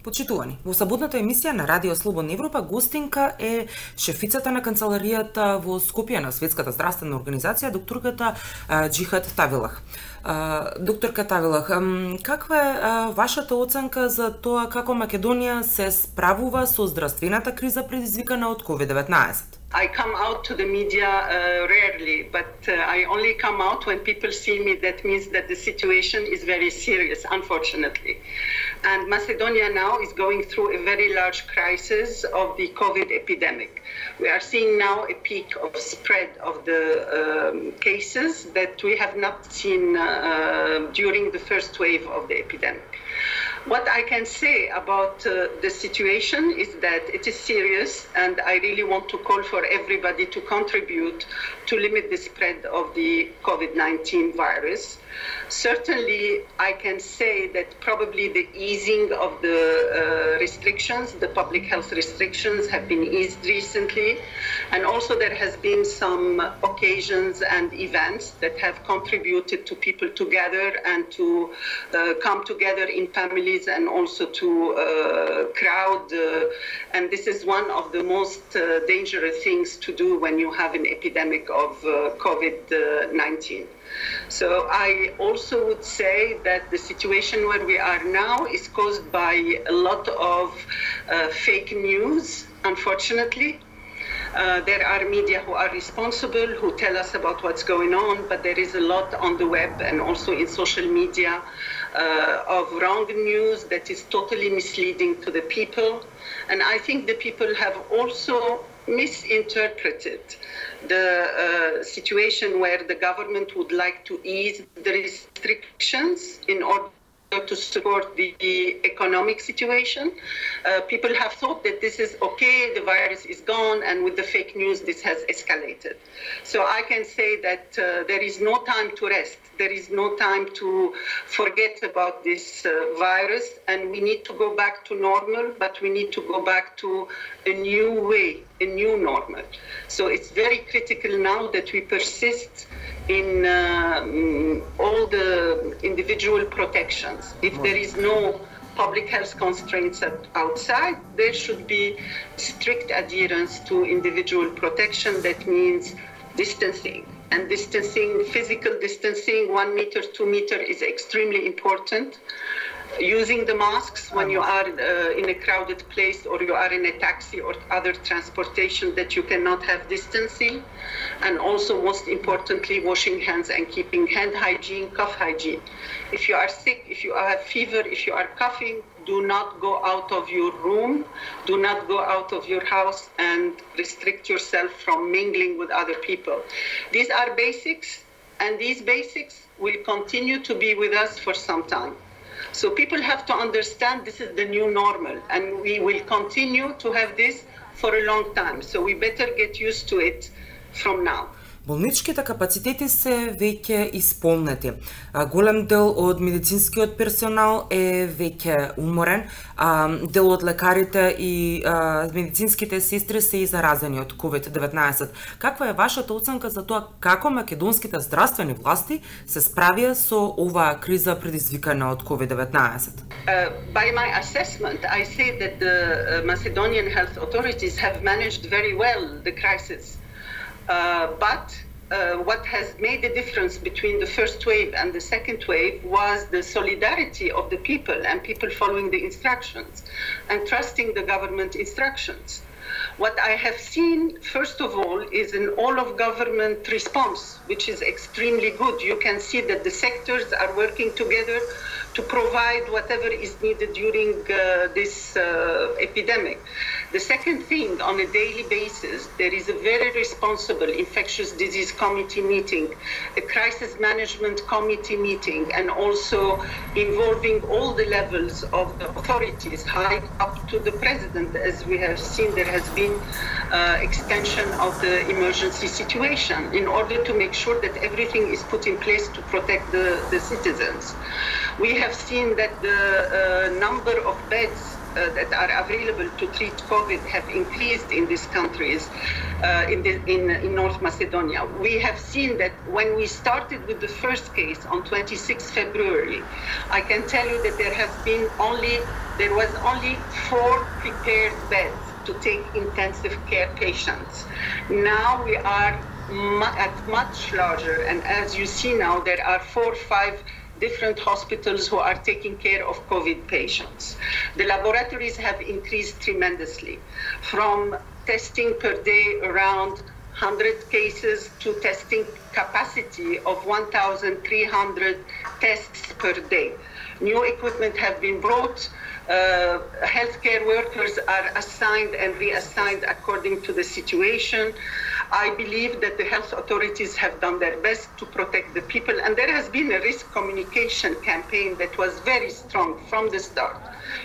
Почитувани, во саботната емисија на Радио Слободна Европа гостинка е шефицата на канцеларијата во Скопје на Светската здравствена организација, докторката Џихат Тавилах. Докторка Тавилах, каква е вашата оценка за тоа како Македонија се справува со здравствената криза предизвикана од COVID-19? I come out to the media rarely, but I only come out when people see me. That means that the situation is very serious, unfortunately. And Macedonia now is going through a very large crisis of the COVID epidemic. We are seeing now a peak of spread of the cases that we have not seen during the first wave of the epidemic. What I can say about the situation is that it is serious, and I really want to call for everybody to contribute to limit the spread of the COVID-19 virus. Certainly, I can say that probably the easing of the restrictions, the public health restrictions, have been eased recently. And also there has been some occasions and events that have contributed to people to gather and to come together in families and also to crowd. And this is one of the most dangerous things to do when you have an epidemic of COVID-19. So I also would say that the situation where we are now is caused by a lot of fake news, unfortunately. There are media who are responsible, who tell us about what's going on, but there is a lot on the web and also in social media of wrong news that is totally misleading to the people. And I think the people have also misinterpreted the situation where the government would like to ease the restrictions in order to support the economic situation. People have thought that this is okay, the virus is gone, and with the fake news this has escalated. So I can say that there is no time to rest. There is no time to forget about this virus, and we need to go back to normal, but we need to go back to a new way, a new normal. So it's very critical now that we persist in all the individual protections. If there is no public health constraints outside, there should be strict adherence to individual protection. That means distancing. And distancing, physical distancing, 1 meter, 2 meters is extremely important. Using the masks when you are in a crowded place or you are in a taxi or other transportation that you cannot have distancing. And also, most importantly, washing hands and keeping hand hygiene, cough hygiene. If you are sick, if you have fever, if you are coughing, do not go out of your room, do not go out of your house and restrict yourself from mingling with other people. These are basics, and these basics will continue to be with us for some time. So people have to understand this is the new normal, and we will continue to have this for a long time. So we better get used to it from now. Болничките капацитети се веќе исполнети. Голем дел од медицинскиот персонал е веќе уморен, дел од лекарите и медицинските сестри се и заразени од COVID-19. Каква е вашата оценка за тоа како македонските здравствени власти се справија со оваа криза предизвикана од COVID-19? By my assessment, I say that the Macedonian health authorities have managed very well the crisis. But what has made the difference between the first wave and the second wave was the solidarity of the people and people following the instructions and trusting the government instructions. What I have seen, first of all, is an all-of-government response, which is extremely good. You can see that the sectors are working together to provide whatever is needed during this epidemic. The second thing, on a daily basis, there is a very responsible infectious disease committee meeting, a crisis management committee meeting, and also involving all the levels of the authorities, high up to the president. As we have seen, there has been extension of the emergency situation in order to make sure that everything is put in place to protect the citizens. We have seen that the number of beds that are available to treat COVID have increased in these countries, in North Macedonia. We have seen that when we started with the first case on 26 February, I can tell you that there was only 4 prepared beds to take intensive care patients. Now we are at much larger, and as you see now, there are 4 or 5 different hospitals who are taking care of COVID patients. The laboratories have increased tremendously, from testing per day around 100 cases to testing capacity of 1,300 tests per day. New equipment have been brought. Healthcare workers are assigned and reassigned according to the situation. I believe that the health authorities have done their best to protect the people, and there has been a risk communication campaign that was very strong from the start,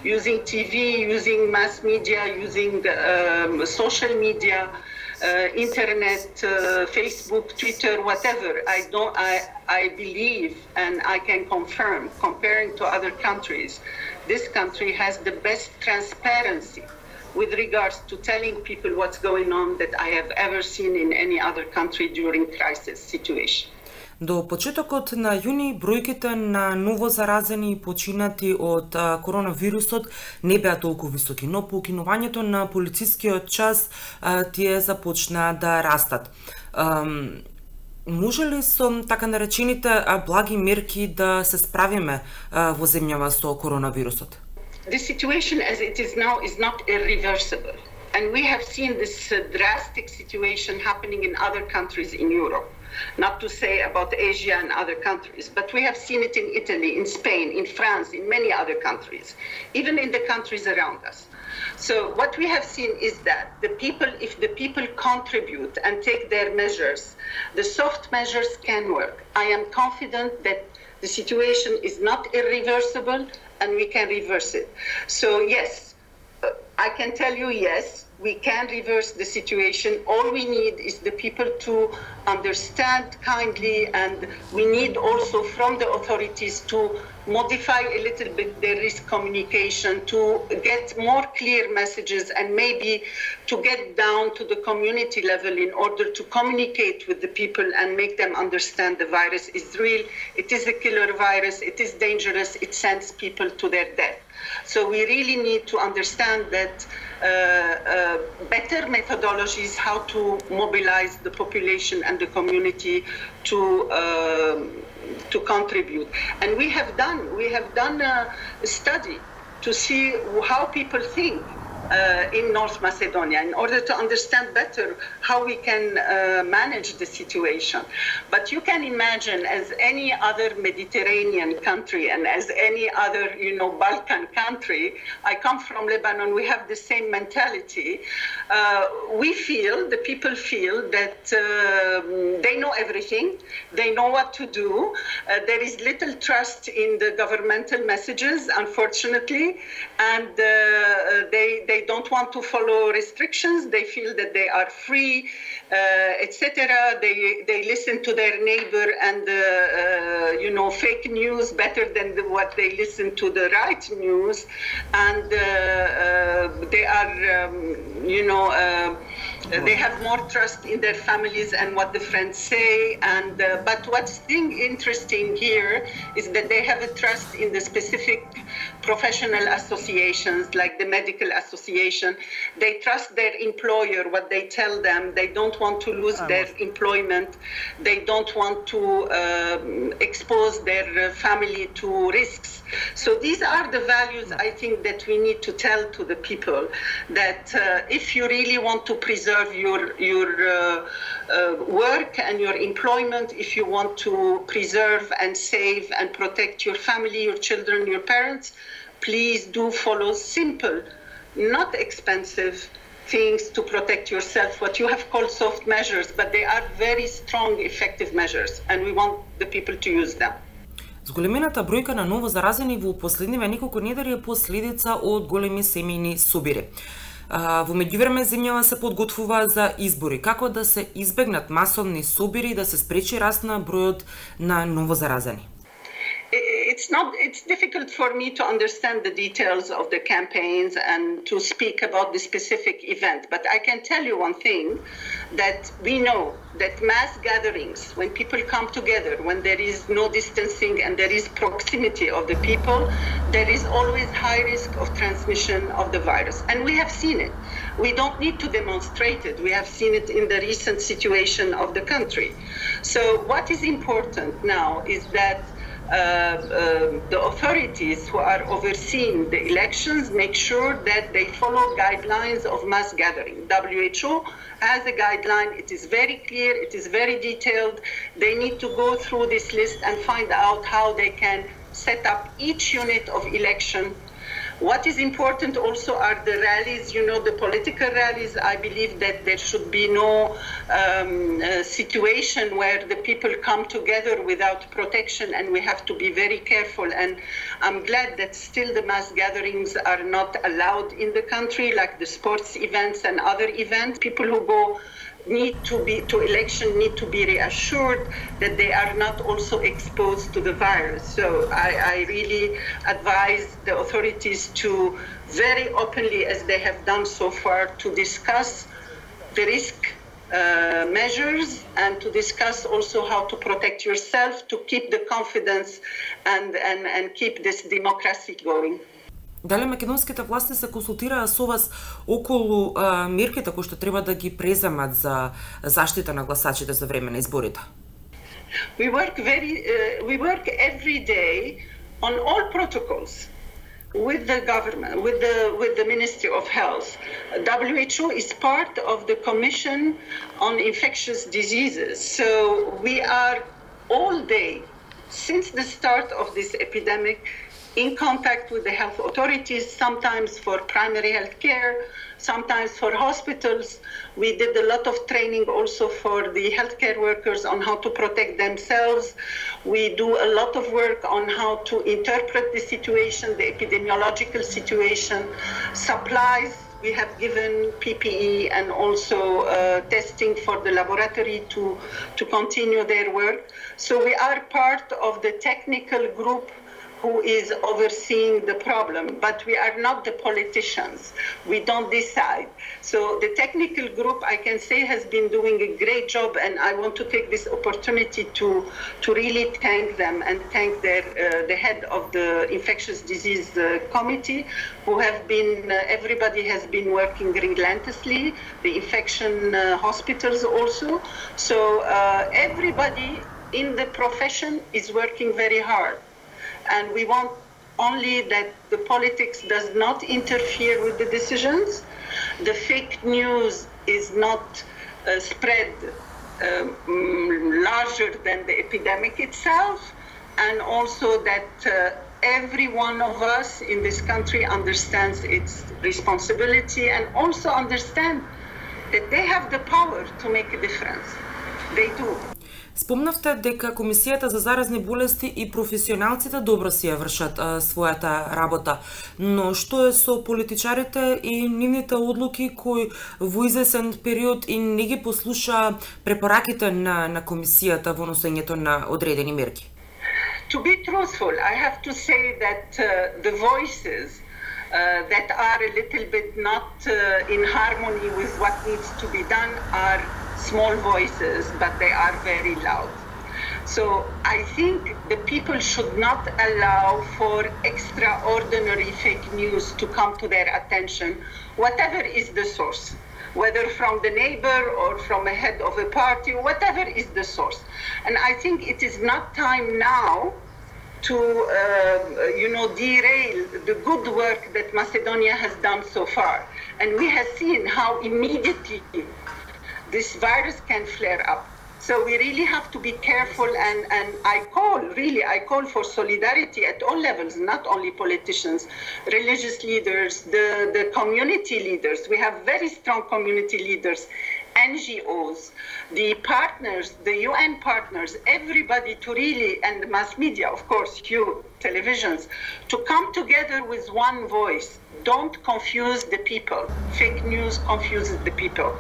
using TV, using mass media, using social media, internet, Facebook, Twitter, whatever. I believe, and I can confirm, comparing to other countries, this country has the best transparency with regards to telling people what's going on that I have ever seen in any other country during crisis situation. До почетокот на јуни, бројките на новозаразени и починати од коронавирусот не беа толку високи, но по укинувањето на полицискиот час тие започнаа да растат. Може ли со така наречените благи мерки да се справиме во земјава со коронавирусот? The situation as it is now is not irreversible. And we have seen this drastic situation happening in other countries in Europe. Not to say about Asia and other countries, but we have seen it in Italy, in Spain, in France, in many other countries, even in the countries around us. So what we have seen is that if the people contribute and take their measures, the soft measures can work. I am confident that the situation is not irreversible and we can reverse it. So yes, I can tell you yes, we can reverse the situation. All we need is the people to understand kindly, and we need also from the authorities to modify a little bit their risk communication, to get more clear messages, and maybe to get down to the community level in order to communicate with the people and make them understand the virus is real, it is a killer virus, it is dangerous, it sends people to their death. So we really need to understand that better methodologies how to mobilize the population and the community to contribute. And we have done a study to see how people think in North Macedonia in order to understand better how we can manage the situation. But you can imagine, as any other Mediterranean country and as any other, Balkan country, I come from Lebanon, we have the same mentality. The people feel that they know everything, they know what to do. There is little trust in the governmental messages, unfortunately, and they don't want to follow restrictions. They feel that they are free, etc. They listen to their neighbor and fake news better than what they listen to the right news, and they are they have more trust in their families and what the friends say. And but what's interesting here is that they have a trust in the specific professional associations like the medical association. They trust their employer, what they tell them. They don't want to lose their employment. They don't want to expose their family to risks. So these are the values I think that we need to tell to the people, that if you really want to preserve your work and your employment, if you want to preserve and save and protect your family, your children, your parents, please do follow simple, not expensive things to protect yourself, what you have called soft measures, but they are very strong, effective measures, and we want the people to use them. Зголемената бројка на новозаразени во последниве неколку недели е последица од големи семејни собири. Во меѓувреме земјава се подготвува за избори. Како да се избегнат масовни собири и да се спречи раст на бројот на новозаразени? it's difficult for me to understand the details of the campaigns and to speak about the specific event. But I can tell you one thing, that we know that mass gatherings, when people come together, when there is no distancing and there is proximity of the people, there is always high risk of transmission of the virus. And we have seen it. We don't need to demonstrate it. We have seen it in the recent situation of the country. So what is important now is that the authorities who are overseeing the elections make sure that they follow guidelines of mass gathering. WHO has a guideline. It is very clear. It is very detailed. They need to go through this list and find out how they can set up each unit of election. What is important also are the rallies, the political rallies. I believe that there should be no situation where the people come together without protection, and we have to be very careful. And I'm glad that still the mass gatherings are not allowed in the country, like the sports events and other events. People who go need to be reassured that they are not also exposed to the virus. So I really advise the authorities to very openly, as they have done so far, to discuss the risk measures and to discuss also how to protect yourself, to keep the confidence and keep this democracy going. Дали македонските власти се консултираа со вас околу мерките кои што треба да ги преземат за заштита на гласачите за време на изборите? We work every day on all protocols with the government, with the Ministry of Health. WHO is part of the Commission on Infectious Diseases. So we are all day, since the start of this epidemic, in contact with the health authorities, sometimes for primary health care, sometimes for hospitals. We did a lot of training also for the healthcare workers on how to protect themselves. We do a lot of work on how to interpret the situation, the epidemiological situation, supplies. We have given PPE and also testing for the laboratory to continue their work. So we are part of the technical group who is overseeing the problem, but we are not the politicians. We don't decide. So the technical group, I can say, has been doing a great job, and I want to take this opportunity to really thank them and thank the head of the infectious disease committee, who have been, everybody has been working relentlessly, the infection hospitals also. So everybody in the profession is working very hard. And we want only that the politics does not interfere with the decisions. The fake news is not spread larger than the epidemic itself. And also that every one of us in this country understands its responsibility and also understand that they have the power to make a difference. They do. Спомнавте дека Комисијата за заразни болести и професионалците добро си ја вршат својата работа, но што е со политичарите и нивните одлуки кои во извесен период и не ги послуша препораките на Комисијата во носењето на одредени мерки? To be truthful, I have to say that the voices that are a little bit not in harmony with what needs to be done are small voices, but they are very loud. So I think the people should not allow for extraordinary fake news to come to their attention, whatever is the source, whether from the neighbor or from a head of a party, whatever is the source. And I think it is not time now to derail the good work that Macedonia has done so far. And we have seen how immediately this virus can flare up. So we really have to be careful, and I call for solidarity at all levels, not only politicians, religious leaders, the community leaders. We have very strong community leaders, NGOs, the partners, the UN partners, everybody to really, and the mass media, of course, you, televisions, to come together with one voice. Don't confuse the people. Fake news confuses the people.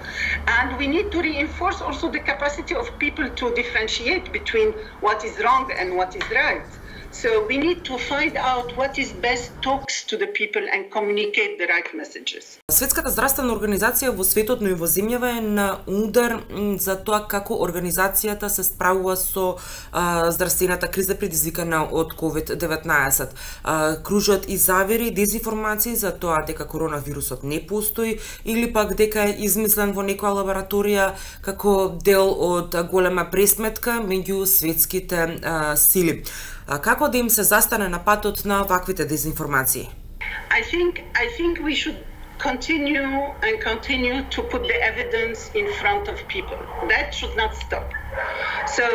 And we need to reinforce also the capacity of people to differentiate between what is wrong and what is right. So we need to find out what is best talks to the people and communicate the right messages. Светската здравствена организација во светот, но и во земјава е на удар за тоа како организацијата се справува со здравствената криза предизвикана од COVID-19. Кружат и завери, дезинформации за тоа дека коронавирусот не постои или пак дека е измислен во некоја лабораторија како дел од голема пресметка меѓу светските сили. Како да им се застане на патот на ваквите дезинформации? I think we should continue to put the evidence in front of people. That should not stop. So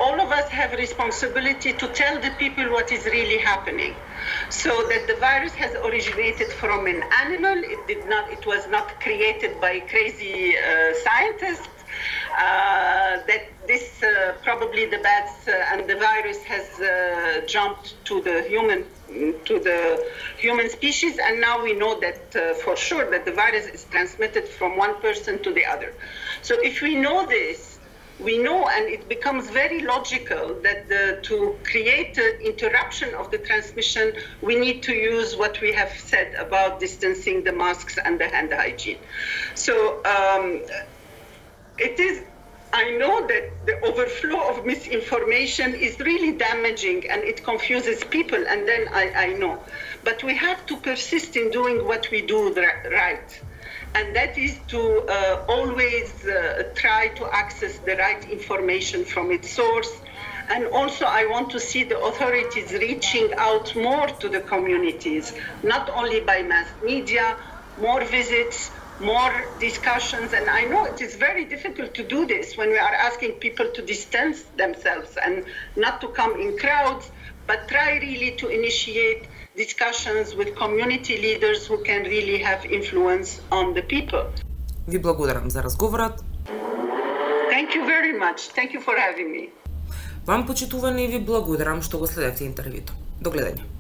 all of us have responsibility to tell the people what is really happening. So that the virus has originated from an animal. It was not created by crazy scientists. That this probably the bats and the virus has jumped to the human species, and now we know that for sure that the virus is transmitted from one person to the other. So if we know this, we know, and it becomes very logical that to create an interruption of the transmission, we need to use what we have said about distancing, the masks and the hand hygiene. So I know that the overflow of misinformation is really damaging and it confuses people, and then I know. But we have to persist in doing what we do right. And that is to always try to access the right information from its source. And also I want to see the authorities reaching out more to the communities, not only by mass media, more visits, more discussions. And I know it is very difficult to do this when we are asking people to distance themselves and not to come in crowds, but try really to initiate discussions with community leaders who can really have influence on the people. Ви благодарам за разговорот. Thank you very much. Thank you for having me. Вам почитувани и ви благодарам што го следевте интервјуто. До гледање.